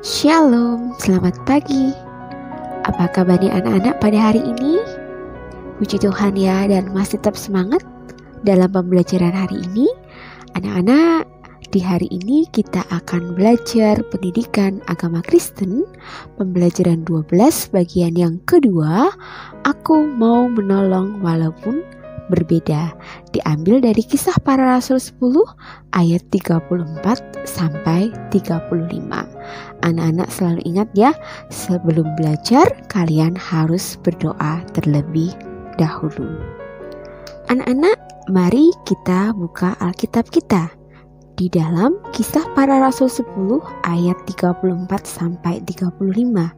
Shalom, selamat pagi. Apa kabarnya anak-anak pada hari ini? Puji Tuhan ya, dan masih tetap semangat dalam pembelajaran hari ini. Anak-anak, di hari ini kita akan belajar pendidikan agama Kristen, pembelajaran 12 bagian yang kedua, Aku mau menolong walaupun berbeda, diambil dari Kisah Para Rasul 10 ayat 34 sampai 35. Anak-anak selalu ingat ya, sebelum belajar kalian harus berdoa terlebih dahulu. Anak-anak, mari kita buka Alkitab kita di dalam Kisah Para Rasul 10 ayat 34 sampai 35.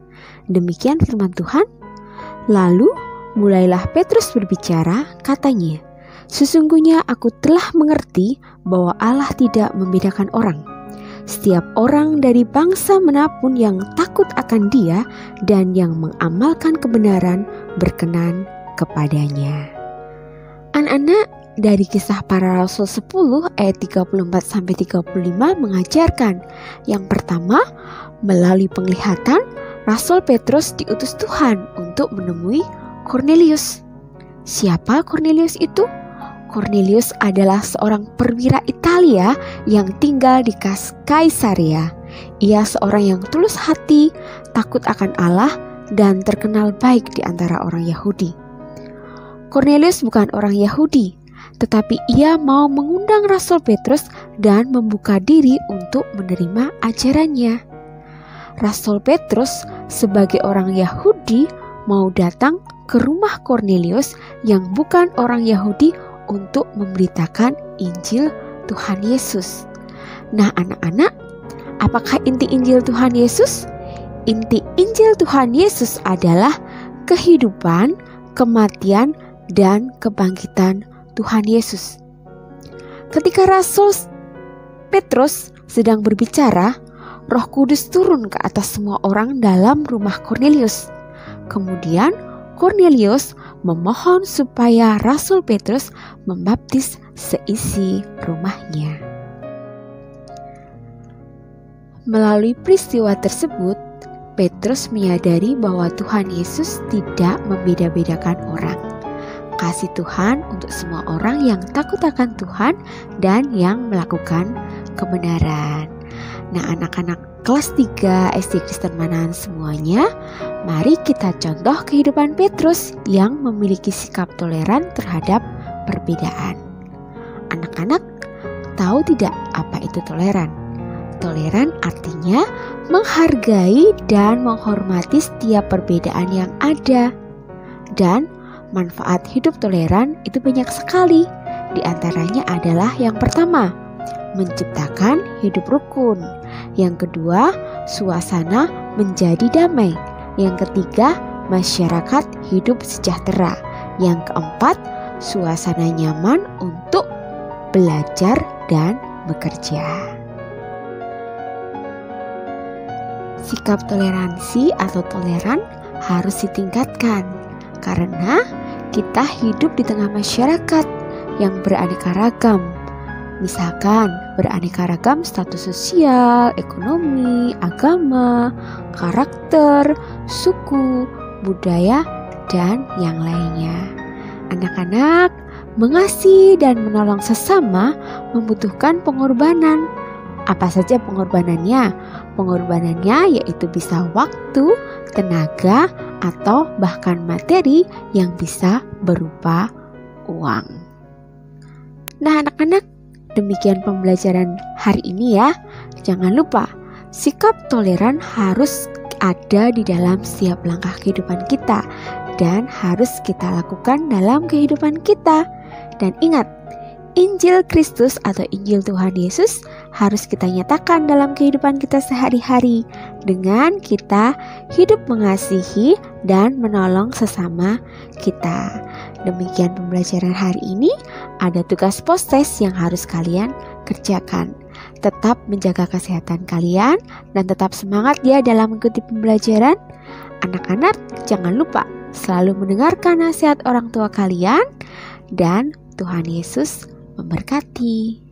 Demikian firman Tuhan. Lalu mulailah Petrus berbicara, katanya, "Sesungguhnya aku telah mengerti bahwa Allah tidak membedakan orang. Setiap orang dari bangsa manapun yang takut akan Dia dan yang mengamalkan kebenaran berkenan kepadanya." Anak-anak, dari Kisah Para Rasul 10 ayat 34 sampai 35 mengajarkan, yang pertama, melalui penglihatan, Rasul Petrus diutus Tuhan untuk menemui Kornelius. Siapa Kornelius itu? Kornelius adalah seorang perwira Italia yang tinggal di Kaisarea. Ia seorang yang tulus hati, takut akan Allah, dan terkenal baik di antara orang Yahudi. Kornelius bukan orang Yahudi, tetapi ia mau mengundang Rasul Petrus dan membuka diri untuk menerima ajarannya. Rasul Petrus sebagai orang Yahudi mau datang ke rumah Kornelius yang bukan orang Yahudi untuk memberitakan Injil Tuhan Yesus. Nah anak-anak, apakah inti Injil Tuhan Yesus? Inti Injil Tuhan Yesus adalah kehidupan, kematian, dan kebangkitan Tuhan Yesus. Ketika Rasul Petrus sedang berbicara, Roh Kudus turun ke atas semua orang dalam rumah Kornelius. Kemudian Kornelius memohon supaya Rasul Petrus membaptis seisi rumahnya. Melalui peristiwa tersebut, Petrus menyadari bahwa Tuhan Yesus tidak membeda-bedakan orang. Kasih Tuhan untuk semua orang yang takut akan Tuhan dan yang melakukan kebenaran. Nah, anak-anak kelas 3 SD Kristen Manahan semuanya, mari kita contoh kehidupan Petrus yang memiliki sikap toleran terhadap perbedaan. Anak-anak, tahu tidak apa itu toleran? Toleran artinya menghargai dan menghormati setiap perbedaan yang ada. Dan manfaat hidup toleran itu banyak sekali. Di antaranya adalah yang pertama, menciptakan hidup rukun. Yang kedua, suasana menjadi damai. Yang ketiga, masyarakat hidup sejahtera. Yang keempat, suasana nyaman untuk belajar dan bekerja. Sikap toleransi atau toleran harus ditingkatkan karena kita hidup di tengah masyarakat yang beraneka ragam. Misalkan beraneka ragam status sosial, ekonomi, agama, karakter, suku, budaya, dan yang lainnya. Anak-anak, mengasihi dan menolong sesama membutuhkan pengorbanan. Apa saja pengorbanannya? Pengorbanannya yaitu bisa waktu, tenaga, atau bahkan materi yang bisa berupa uang. Nah anak-anak, demikian pembelajaran hari ini ya. Jangan lupa, sikap toleran harus ada di dalam setiap langkah kehidupan kita dan harus kita lakukan dalam kehidupan kita. Dan ingat, Injil Kristus atau Injil Tuhan Yesus harus kita nyatakan dalam kehidupan kita sehari-hari dengan kita hidup mengasihi dan menolong sesama kita. Demikian pembelajaran hari ini. Ada tugas post-test yang harus kalian kerjakan. Tetap menjaga kesehatan kalian dan tetap semangat ya dalam mengikuti pembelajaran. Anak-anak, jangan lupa selalu mendengarkan nasihat orang tua kalian dan Tuhan Yesus memberkati.